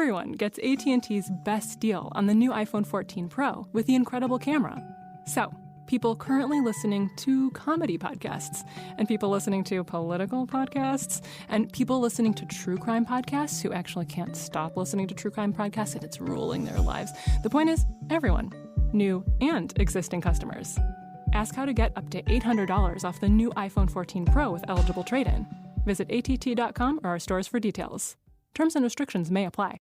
everyone gets AT&T's best deal on the new iPhone 14 Pro with the incredible camera. So, people currently listening to comedy podcasts, and people listening to political podcasts, and people listening to true crime podcasts who actually can't stop listening to true crime podcasts and it's ruling their lives. The point is, everyone, new and existing customers. Ask how to get up to $800 off the new iPhone 14 Pro with eligible trade-in. Visit att.com or our stores for details. Terms and restrictions may apply.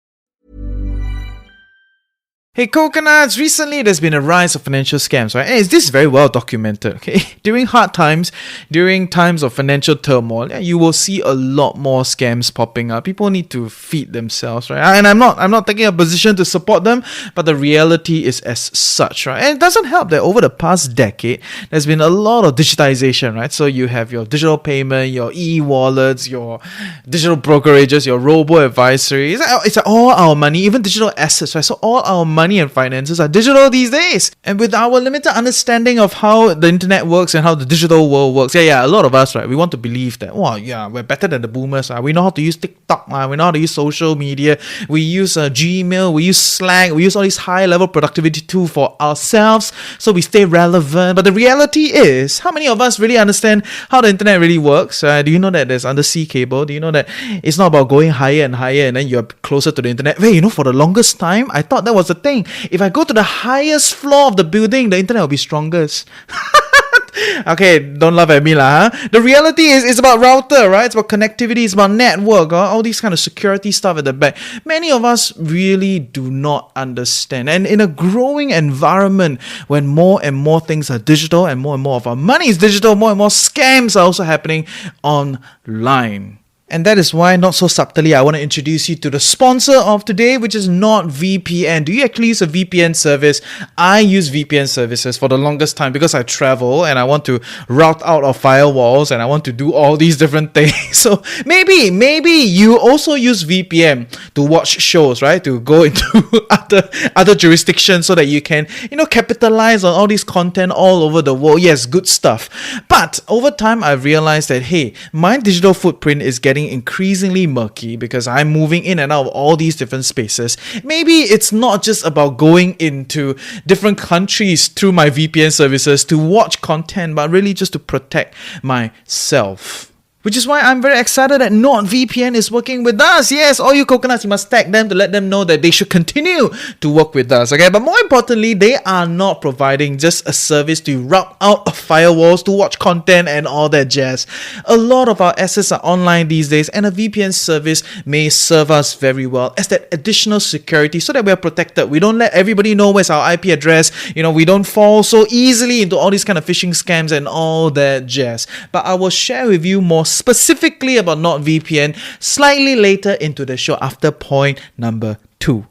Hey coconuts, recently there's been a rise of financial scams, right? And this is very well documented, okay? During hard times, during times of financial turmoil, you will see a lot more scams popping up. People need to feed themselves, right? And I'm not taking a position to support them, but the reality is as such, right? And it doesn't help that over the past decade, there's been a lot of digitization, right? So you have your digital payment, your e-wallets, your digital brokerages, your robo-advisory. It's all our money, even digital assets, right? So all our money and finances are digital these days. And with our limited understanding of how the internet works and how the digital world works, a lot of us, right, we want to believe that, we're better than the boomers. We know how to use TikTok, we know how to use social media, we use Gmail, we use Slack, we use all these high-level productivity tools for ourselves, so we stay relevant. But the reality is, how many of us really understand how the internet really works? Do you know that there's undersea cable? Do you know that it's not about going higher and higher and then you're closer to the internet? For the longest time, I thought that was the thing. If I go to the highest floor of the building, the internet will be strongest. Okay, don't laugh at me lah. The reality is, it's about router, right? It's about connectivity, it's about network, all these kind of security stuff at the back. Many of us really do not understand. And in a growing environment, when more and more things are digital and more of our money is digital, more and more scams are also happening online. And that is why, not so subtly, I want to introduce you to the sponsor of today, which is NordVPN. Do you actually use a VPN service? I use VPN services for the longest time because I travel and I want to route out of firewalls and I want to do all these different things. So maybe you also use VPN to watch shows, right? To go into other jurisdictions so that you can, capitalize on all this content all over the world. Yes, good stuff. But over time, I've realized that, hey, my digital footprint is getting increasingly murky because I'm moving in and out of all these different spaces. Maybe it's not just about going into different countries through my VPN services to watch content, but really just to protect myself. Which is why I'm very excited that NordVPN is working with us. Yes, all you coconuts, you must tag them to let them know that they should continue to work with us, okay? But more importantly, they are not providing just a service to route out of firewalls to watch content and all that jazz. A lot of our assets are online these days, and a VPN service may serve us very well as that additional security so that we're protected. We don't let everybody know where's our IP address. We don't fall so easily into all these kind of phishing scams and all that jazz. But I will share with you more specifically about NordVPN slightly later into the show after point number 2.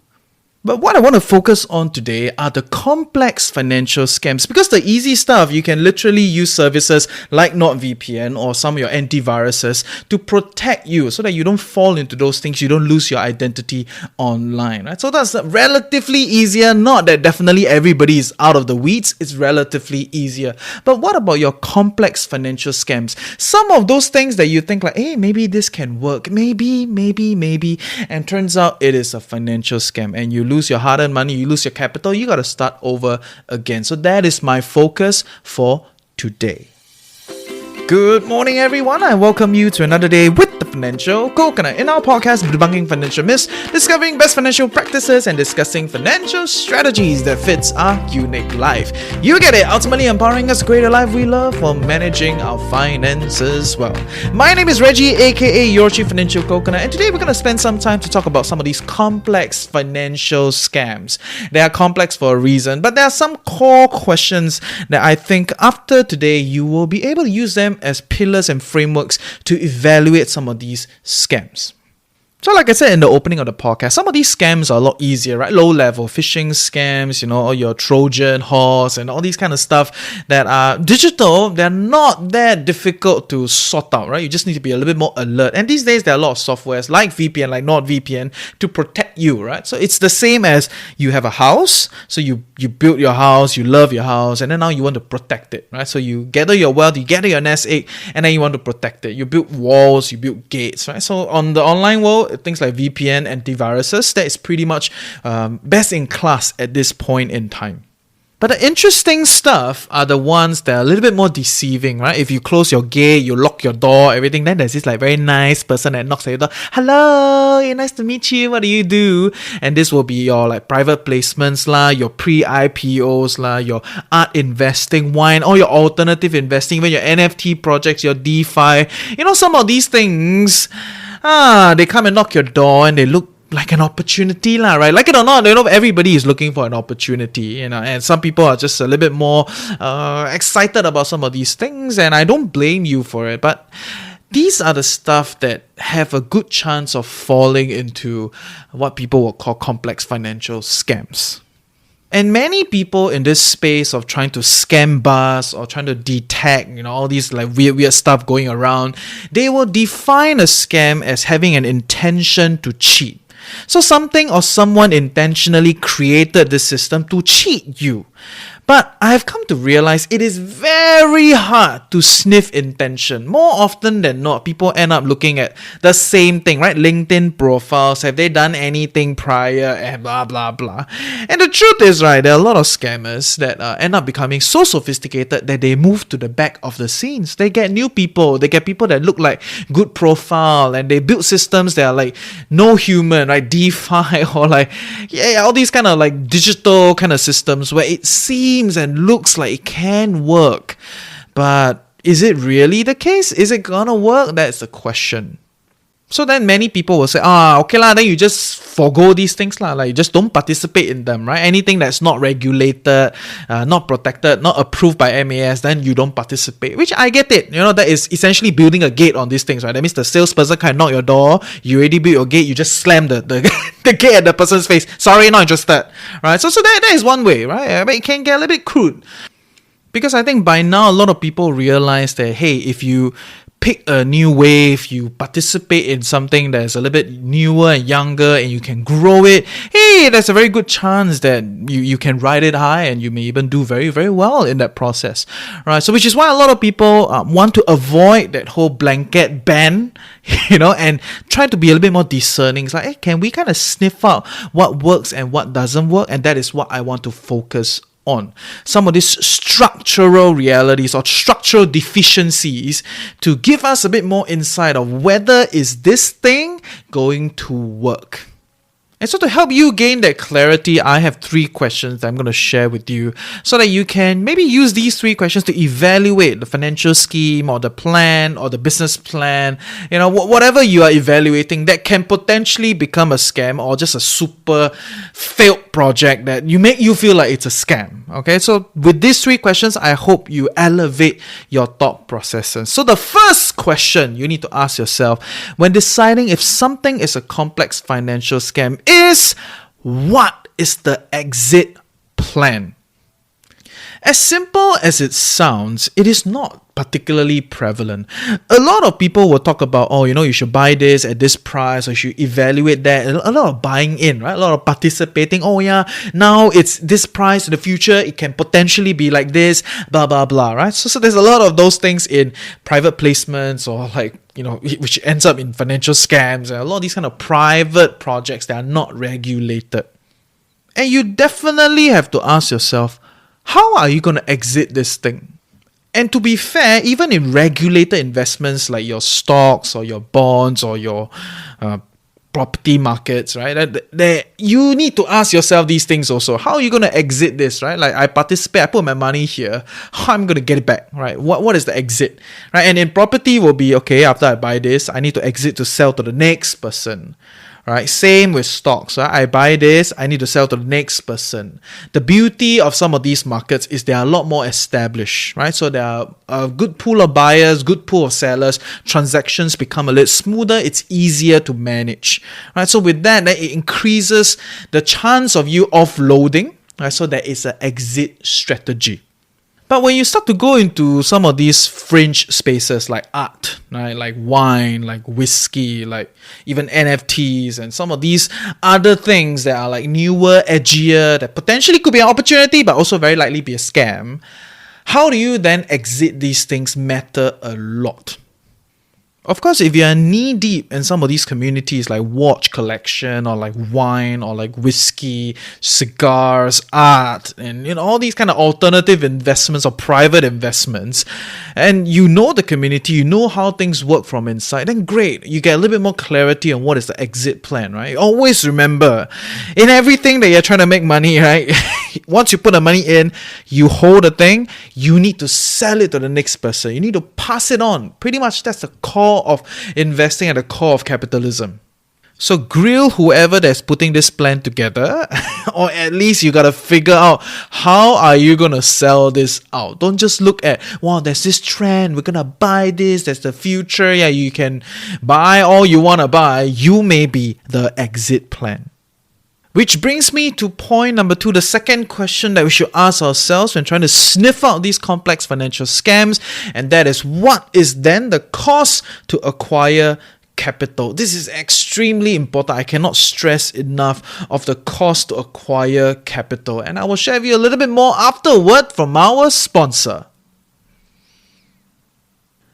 But what I want to focus on today are the complex financial scams. Because the easy stuff, you can literally use services like NordVPN or some of your antiviruses to protect you so that you don't fall into those things, you don't lose your identity online, right? So that's relatively easier. Not that definitely everybody is out of the weeds, it's relatively easier. But what about your complex financial scams? Some of those things that you think like, hey, maybe this can work, maybe, and turns out it is a financial scam and you lose your hard-earned money, you lose your capital, you got to start over again. So that is my focus for today. Good morning, everyone. I welcome you to another day with the Financial Coconut. In our podcast, debunking financial myths, discovering best financial practices, and discussing financial strategies that fits our unique life. You get it. Ultimately empowering us to create a life we love while managing our finances well. My name is Reggie, aka your Chief Financial Coconut, and today we're going to spend some time to talk about some of these complex financial scams. They are complex for a reason, but there are some core questions that I think after today you will be able to use them as pillars and frameworks to evaluate some of these scams. So like I said in the opening of the podcast, some of these scams are a lot easier, right? Low-level phishing scams, or your Trojan horse and all these kind of stuff that are digital. They're not that difficult to sort out, right? You just need to be a little bit more alert. And these days, there are a lot of softwares like VPN, like NordVPN, to protect you, right? So it's the same as you have a house. So you build your house, you love your house, and then now you want to protect it, right? So you gather your wealth, you gather your nest egg, and then you want to protect it. You build walls, you build gates, right? So on the online world, things like VPN, antiviruses, that is pretty much best in class at this point in time. But the interesting stuff are the ones that are a little bit more deceiving, right? If you close your gate, you lock your door, everything, then there's this like very nice person that knocks at your door. Hello, nice to meet you. What do you do? And this will be your like private placements lah, your pre-IPOs lah, your art investing, wine, all your alternative investing, even your NFT projects, your DeFi. Some of these things, they come and knock your door and they look like an opportunity lah, right? Like it or not, everybody is looking for an opportunity, and some people are just a little bit more excited about some of these things, and I don't blame you for it, but these are the stuff that have a good chance of falling into what people will call complex financial scams. And many people in this space of trying to scam bust or trying to detect, all these like weird stuff going around, they will define a scam as having an intention to cheat. So something or someone intentionally created this system to cheat you. But I've come to realize it is very hard to sniff intention. More often than not, people end up looking at the same thing, right? LinkedIn profiles, have they done anything prior, and blah, blah, blah. And the truth is, right, there are a lot of scammers that end up becoming so sophisticated that they move to the back of the scenes. They get new people, they get people that look like good profile, and they build systems that are like no human, right? DeFi or like, all these kind of like digital kind of systems where it seems and looks like it can work, but is it really the case? Is it gonna work? That's the question. So then many people will say, okay lah, then you just forgo these things lah, like you just don't participate in them, right? Anything that's not regulated, not protected, not approved by MAS, then you don't participate, which I get it. That is essentially building a gate on these things, right? That means the salesperson can knock your door, you already built your gate, you just slam the gate at the person's face. Sorry, not interested, right? So that is one way, right? But it can get a little bit crude. Because I think by now a lot of people realize that, hey, if you pick a new wave, you participate in something that's a little bit newer and younger, and you can grow it, hey, there's a very good chance that you can ride it high, and you may even do very, very well in that process, right? So which is why a lot of people want to avoid that whole blanket ban, and try to be a little bit more discerning. It's like, hey, can we kind of sniff out what works and what doesn't work? And that is what I want to focus on. Some of these structural realities or structural deficiencies to give us a bit more insight of whether is this thing going to work. And so to help you gain that clarity, I have 3 questions that I'm going to share with you so that you can maybe use these 3 questions to evaluate the financial scheme or the plan or the business plan, whatever you are evaluating that can potentially become a scam or just a super failed project that make you feel like it's a scam. Okay, so with these 3 questions, I hope you elevate your thought processes. So the first question you need to ask yourself when deciding if something is a complex financial scam is, what is the exit plan? As simple as it sounds, it is not particularly prevalent. A lot of people will talk about, you should buy this at this price, or you should evaluate that. A lot of buying in, right? A lot of participating. Now it's this price. In the future, it can potentially be like this, blah, blah, blah, right? So there's a lot of those things in private placements or like, which ends up in financial scams, and a lot of these kind of private projects that are not regulated. And you definitely have to ask yourself, how are you going to exit this thing? And to be fair, even in regulated investments like your stocks or your bonds or your property markets, right? You need to ask yourself these things also. How are you going to exit this, right? Like I participate, I put my money here. How am I going to get it back, right? What is the exit, right? And in property will be, okay, after I buy this, I need to exit to sell to the next person. Right, same with stocks. Right? I buy this, I need to sell to the next person. The beauty of some of these markets is they are a lot more established, right? So there are a good pool of buyers, good pool of sellers. Transactions become a little smoother. It's easier to manage, right? So with that, it increases the chance of you offloading, right? So there is an exit strategy. But when you start to go into some of these fringe spaces like art, right, like wine, like whiskey, like even NFTs and some of these other things that are like newer, edgier, that potentially could be an opportunity but also very likely be a scam, how do you then exit these things matter a lot. Of course, if you are knee-deep in some of these communities like watch collection or like wine or like whiskey, cigars, art, and all these kind of alternative investments or private investments, and you know the community, you know how things work from inside, then great, you get a little bit more clarity on what is the exit plan, right? Always remember, in everything that you're trying to make money, right? Once you put the money in, you hold the thing, you need to sell it to the next person. You need to pass it on. Pretty much that's the core of investing at the core of capitalism. So grill whoever that's putting this plan together, or at least you gotta figure out how are you gonna sell this out. Don't just look at, wow, there's this trend, we're gonna buy this, there's the future, yeah, you can buy all you wanna buy. You may be the exit plan. Which brings me to point number 2, the second question that we should ask ourselves when trying to sniff out these complex financial scams, and that is, what is then the cost to acquire capital? This is extremely important. I cannot stress enough of the cost to acquire capital, and I will share with you a little bit more afterward from our sponsor.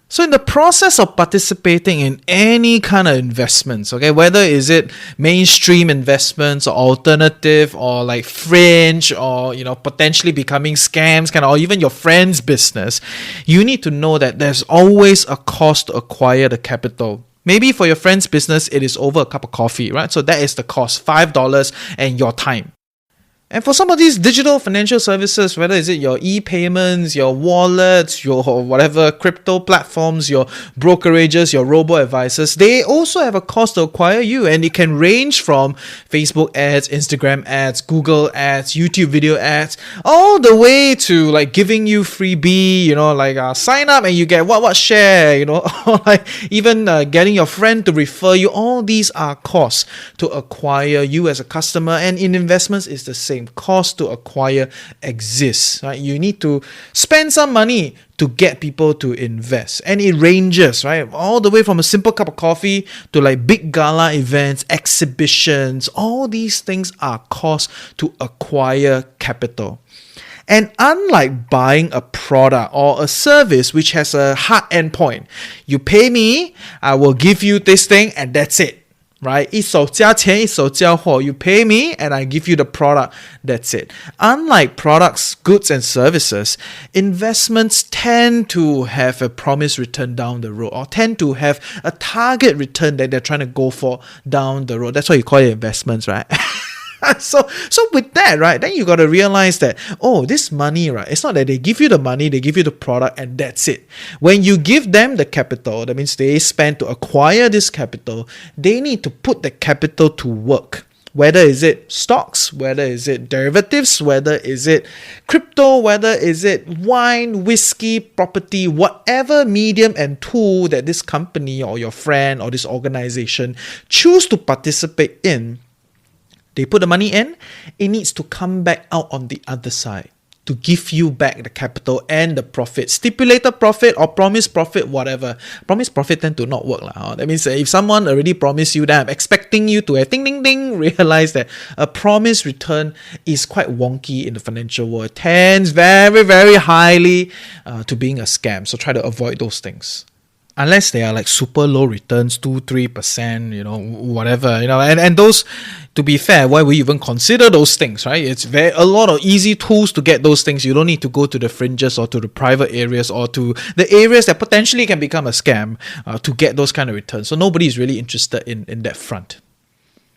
So in the process of participating in any kind of investments, okay, whether is it mainstream investments or alternative or like fringe or, potentially becoming scams, or even your friend's business, you need to know that there's always a cost to acquire the capital. Maybe for your friend's business, it is over a cup of coffee, right? So that is the cost, $5 and your time. And for some of these digital financial services, whether is it your e-payments, your wallets, your whatever crypto platforms, your brokerages, your robo-advisors, they also have a cost to acquire you. And it can range from Facebook ads, Instagram ads, Google ads, YouTube video ads, all the way to like giving you freebie, sign up and you get what share, or like even getting your friend to refer you. All these are costs to acquire you as a customer. And in investments, it's the same. Cost to acquire exists, right? You need to spend some money to get people to invest, and it ranges, right, all the way from a simple cup of coffee to like big gala events, exhibitions. All these things are costs to acquire capital. And unlike buying a product or a service which has a hard endpoint, you pay me, I will give you this thing, and that's it. Right? 一手交钱, 一手交货. You pay me and I give you the product. That's it. Unlike products, goods and services, investments tend to have a promised return down the road, or tend to have a target return that they're trying to go for down the road. That's why you call it investments, right? So with that, right, then you got to realize that, this money, right, it's not that they give you the money, they give you the product and that's it. When you give them the capital, that means they spend to acquire this capital, they need to put the capital to work. Whether is it stocks, whether is it derivatives, whether is it crypto, whether is it wine, whiskey, property, whatever medium and tool that this company or your friend or this organization choose to participate in, they put the money in, it needs to come back out on the other side to give you back the capital and the profit. Stipulated profit or promised profit, whatever. Promised profit tend to not work. That means if someone already promised you that, I'm expecting you to ding ding ding, realize that a promised return is quite wonky in the financial world. It tends very, very highly to being a scam. So try to avoid those things. Unless they are like super low returns, 2-3%, whatever, and those, to be fair, why would you even consider those things, right? It's a lot of easy tools to get those things. You don't need to go to the fringes or to the private areas or to the areas that potentially can become a scam to get those kind of returns. So nobody is really interested in that front.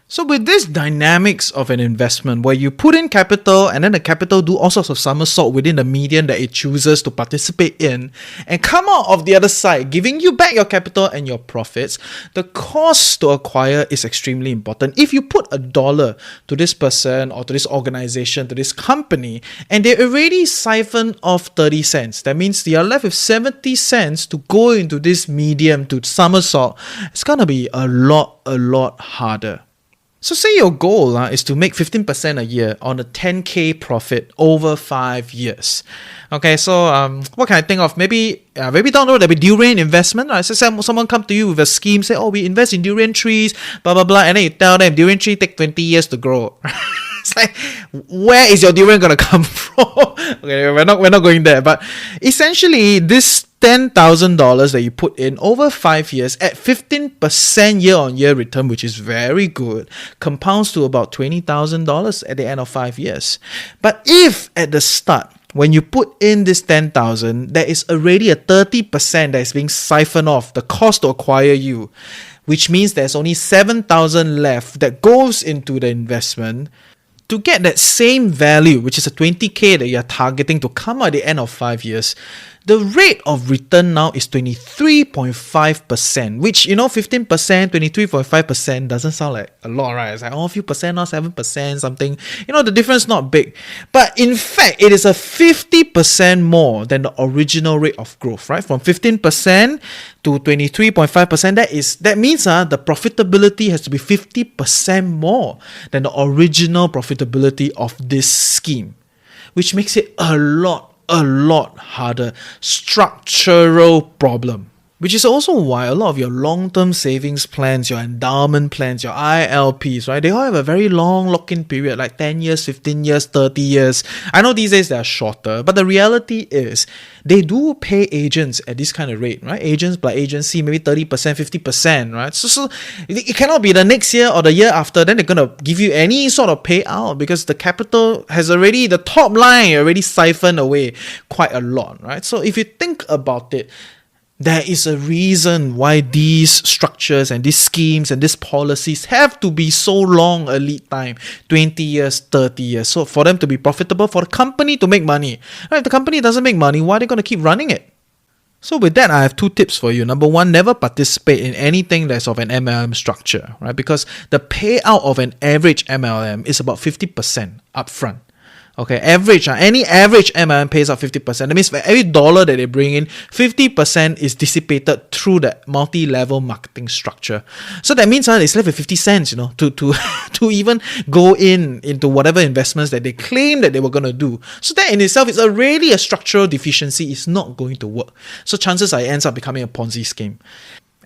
So with this dynamics of an investment where you put in capital and then the capital do all sorts of somersault within the medium that it chooses to participate in and come out of the other side, giving you back your capital and your profits, the cost to acquire is extremely important. If you put $1 to this person or to this organization, to this company, and they already siphon off 30 cents, that means they are left with 70 cents to go into this medium to somersault. It's going to be a lot harder. So say your goal is to make 15% a year on a 10K profit over 5 years. Okay, so what can I think of? Maybe down the road there'll be durian investment. Right? So someone come to you with a scheme, say, oh, we invest in durian trees, blah, blah, blah. And then you tell them durian tree take 20 years to grow. It's like, where is your durian going to come from? Okay, we're not going there. But essentially, this $10,000 that you put in over 5 years at 15% year-on-year return, which is very good, compounds to about $20,000 at the end of 5 years. But if at the start, when you put in this 10,000, there is already a 30% that is being siphoned off, the cost to acquire you, which means there's only 7,000 left that goes into the investment. To get that same value, which is a 20K that you're targeting to come at the end of 5 years, the rate of return now is 23.5%, which, 15%, 23.5% doesn't sound like a lot, right? It's like, a few percent, not 7%, something. The difference is not big. But in fact, it is a 50% more than the original rate of growth, right? From 15% to 23.5%, that means the profitability has to be 50% more than the original profitability of this scheme, which makes it a lot harder. Structural problem. Which is also why a lot of your long-term savings plans, your endowment plans, your ILPs, right? They all have a very long lock-in period, like 10 years, 15 years, 30 years. I know these days they are shorter, but the reality is they do pay agents at this kind of rate, right? Agents by agency, maybe 30%, 50%, right? So it cannot be the next year or the year after, then they're going to give you any sort of payout because the capital has already, the top line already siphoned away quite a lot, right? So if you think about it, there is a reason why these structures and these schemes and these policies have to be so long a lead time, 20 years, 30 years. So for them to be profitable, for the company to make money. Right, if the company doesn't make money, why are they going to keep running it? So with that, I have 2 tips for you. Number 1, never participate in anything that's of an MLM structure, right? Because the payout of an average MLM is about 50% upfront. Okay, average, any average MLM pays out 50%. That means for every dollar that they bring in, 50% is dissipated through the multi-level marketing structure. So that means it's left with 50 cents, to even go into whatever investments that they claim that they were going to do. So that in itself is already a structural deficiency. It's not going to work. So chances are it ends up becoming a Ponzi scheme.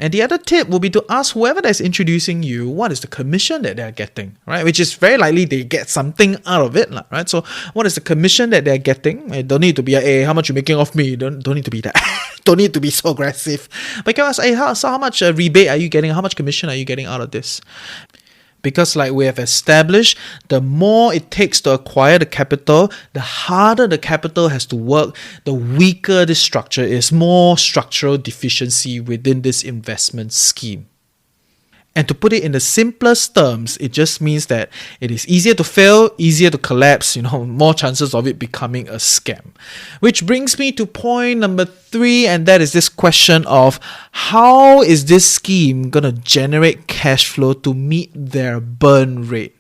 And the other tip will be to ask whoever that's introducing you what is the commission that they're getting, right? Which is very likely they get something out of it, right? So what is the commission that they're getting? It don't need to be hey, how much you making off me? Don't need to be that. Don't need to be so aggressive. But you can ask, hey, how much rebate are you getting? How much commission are you getting out of this? Because like we have established, the more it takes to acquire the capital, the harder the capital has to work, the weaker this structure is, more structural deficiency within this investment scheme. And to put it in the simplest terms, it just means that it is easier to fail, easier to collapse, more chances of it becoming a scam. Which brings me to point number 3, and that is this question of how is this scheme going to generate cash flow to meet their burn rate?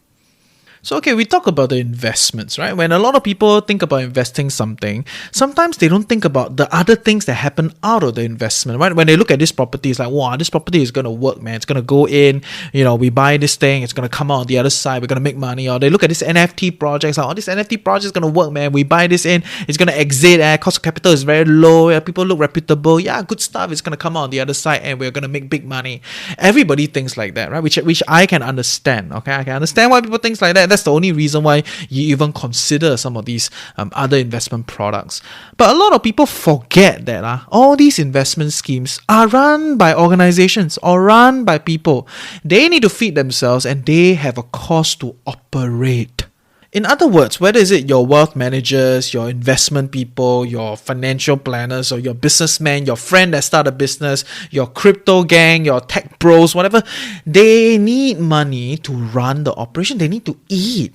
So, okay, we talk about the investments, right? When a lot of people think about investing something, sometimes they don't think about the other things that happen out of the investment, right? When they look at this property, it's like, wow, this property is going to work, man. It's going to go in, we buy this thing, it's going to come out on the other side, we're going to make money. Or they look at this NFT project, it's like, oh, this NFT project is going to work, man. We buy this in, it's going to exit, cost of capital is very low, people look reputable, good stuff, it's going to come out on the other side and we're going to make big money. Everybody thinks like that, right? Which I can understand, okay? I can understand why people think like that. That's the only reason why you even consider some of these other investment products. But a lot of people forget that all these investment schemes are run by organizations or run by people. They need to feed themselves and they have a cost to operate. In other words, whether is it your wealth managers, your investment people, your financial planners, or your businessman, your friend that started a business, your crypto gang, your tech bros, whatever, they need money to run the operation. They need to eat.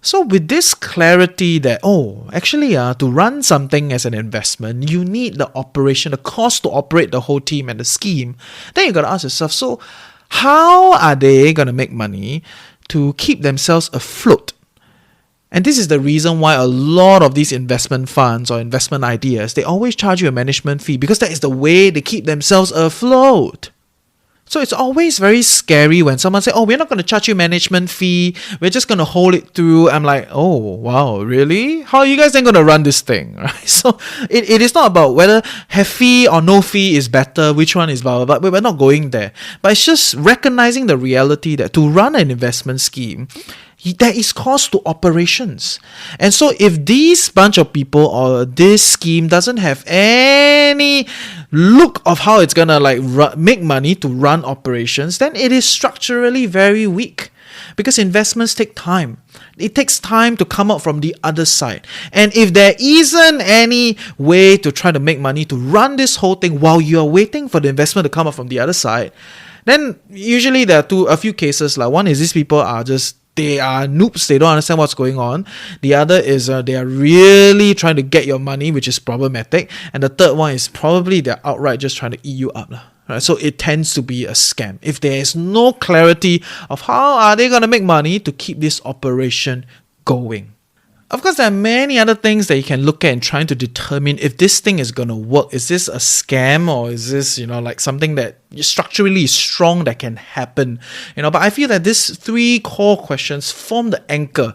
So with this clarity that, to run something as an investment, you need the operation, the cost to operate the whole team and the scheme, then you got to ask yourself, so how are they going to make money to keep themselves afloat? And this is the reason why a lot of these investment funds or investment ideas, they always charge you a management fee because that is the way they keep themselves afloat. So it's always very scary when someone says, oh, we're not going to charge you management fee. We're just going to hold it through. I'm like, oh, wow, really? How are you guys then going to run this thing? Right? So it is not about whether have fee or no fee is better, which one is blah, blah, blah. We're not going there. But it's just recognizing the reality that to run an investment scheme, there is cost to operations. And so if this bunch of people or this scheme doesn't have any look of how it's gonna make money to run operations, then it is structurally very weak. Because investments take time. It takes time to come out from the other side. And if there isn't any way to try to make money to run this whole thing while you're waiting for the investment to come out from the other side, then usually there are a few cases. Like one is these people they are noobs, they don't understand what's going on. The other is they are really trying to get your money, which is problematic. And the third one is probably they're outright just trying to eat you up. Right? So it tends to be a scam. If there is no clarity of how are they going to make money to keep this operation going. Of course, there are many other things that you can look at in trying to determine if this thing is going to work. Is this a scam or is this, something that structurally is strong that can happen? But I feel that these 3 core questions form the anchor.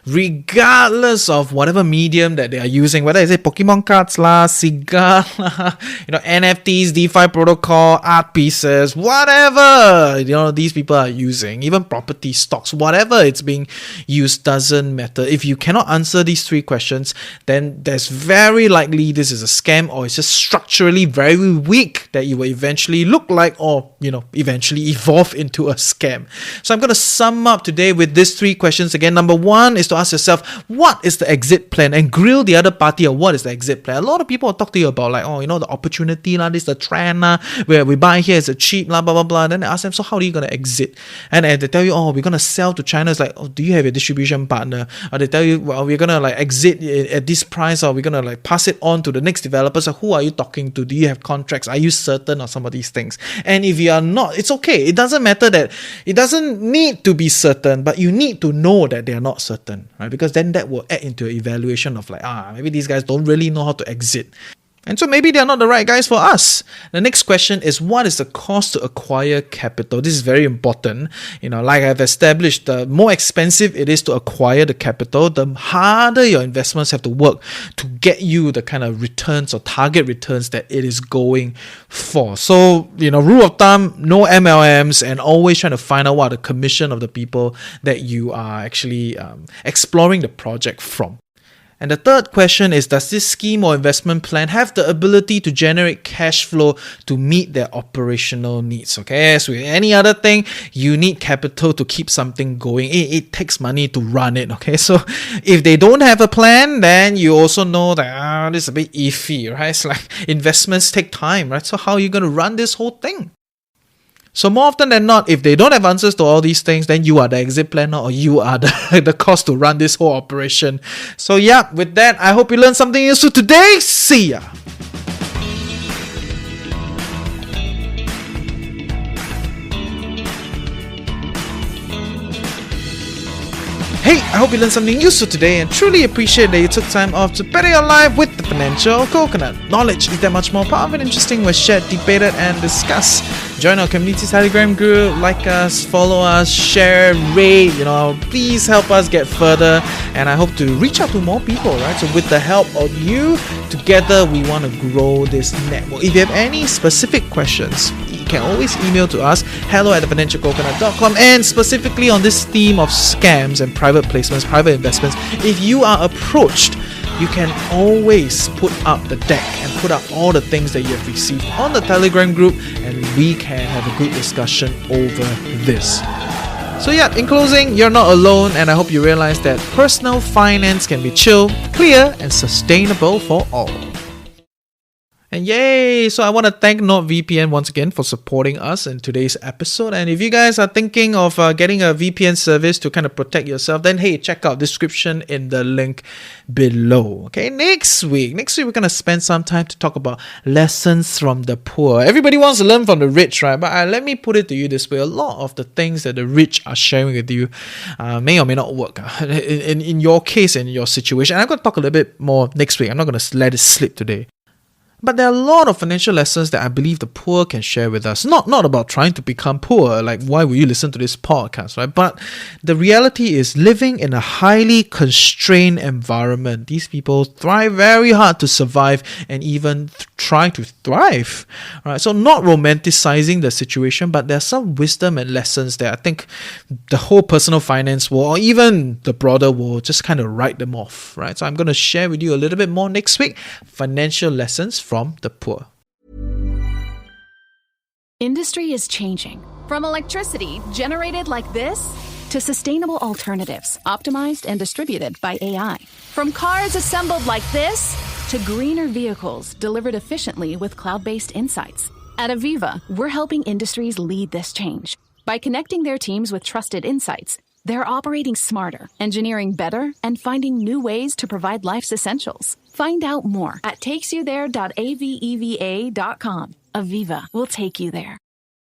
Regardless of whatever medium that they are using, whether it's Pokemon cards cigar NFTs, DeFi protocol, art pieces, whatever these people are using, even property stocks, whatever it's being used, doesn't matter. If you cannot answer these 3 questions, then there's very likely this is a scam, or it's just structurally very weak that you will eventually look like, or eventually evolve into a scam. So I'm going to sum up today with these 3 questions again. Number 1 is to ask yourself, what is the exit plan, and grill the other party on what is the exit plan. A lot of people will talk to you about the opportunity, this is the trend, where we buy here is a cheap, blah, blah, blah. Then they ask them, so how are you going to exit? And they tell you, we're going to sell to China. It's like, do you have a distribution partner? Or they tell you, well, we're going to exit at this price, or we're going to pass it on to the next developer. So who are you talking to? Do you have contracts? Are you certain of some of these things? And if you are not, it's okay. It doesn't matter that it doesn't need to be certain, but you need to know that they are not certain. Right? Because then that will add into an evaluation of maybe these guys don't really know how to exit. And so maybe they're not the right guys for us. The next question is, what is the cost to acquire capital? This is very important. Like I've established, the more expensive it is to acquire the capital, the harder your investments have to work to get you the kind of returns or target returns that it is going for. So, rule of thumb, no MLMs, and always trying to find out what the commission of the people that you are actually exploring the project from. And the third question is, does this scheme or investment plan have the ability to generate cash flow to meet their operational needs? Okay, as with any other thing, you need capital to keep something going. It takes money to run it. Okay, so if they don't have a plan, then you also know that this is a bit iffy, right? It's like investments take time, right? So how are you going to run this whole thing? So more often than not, if they don't have answers to all these things, then you are the exit planner, or you are the cost to run this whole operation. So yeah, with that, I hope you learned something useful today. See ya! Hey, I hope you learned something useful today and truly appreciate that you took time off to better your life with the Financial Coconut. Knowledge is that much more powerful and interesting when shared, debated and discussed. Join our community Telegram group, like us, follow us, share, rate, please help us get further, and I hope to reach out to more people, right? So with the help of you, together we want to grow this network. If you have any specific questions, you can always email to us, hello@thefinancialcoconut.com, and specifically on this theme of scams and private placements, private investments, if you are approached, you can always put up the deck and put up all the things that you have received on the Telegram group, and we can have a good discussion over this. So yeah, in closing, you're not alone, and I hope you realize that personal finance can be chill, clear, and sustainable for all. And yay! So I want to thank NordVPN once again for supporting us in today's episode. And if you guys are thinking of getting a VPN service to kind of protect yourself, then hey, check out description in the link below. Okay, next week we're going to spend some time to talk about lessons from the poor. Everybody wants to learn from the rich, right? But let me put it to you this way. A lot of the things that the rich are sharing with you may or may not work in your case, in your situation. And I'm going to talk a little bit more next week. I'm not going to let it slip today. But there are a lot of financial lessons that I believe the poor can share with us. Not about trying to become poor, like why would you listen to this podcast, right? But the reality is living in a highly constrained environment. These people thrive very hard to survive and even try to thrive, right? So not romanticizing the situation, but there's some wisdom and lessons that I think the whole personal finance world or even the broader world just kind of write them off, right? So I'm going to share with you a little bit more next week, financial lessons from the poor. Industry is changing. From electricity generated like this to sustainable alternatives optimized and distributed by AI. From cars assembled like this to greener vehicles delivered efficiently with cloud-based insights. At Aviva, we're helping industries lead this change. By connecting their teams with trusted insights, they're operating smarter, engineering better, and finding new ways to provide life's essentials. Find out more at takesyouthere.aveva.com. Aviva will take you there.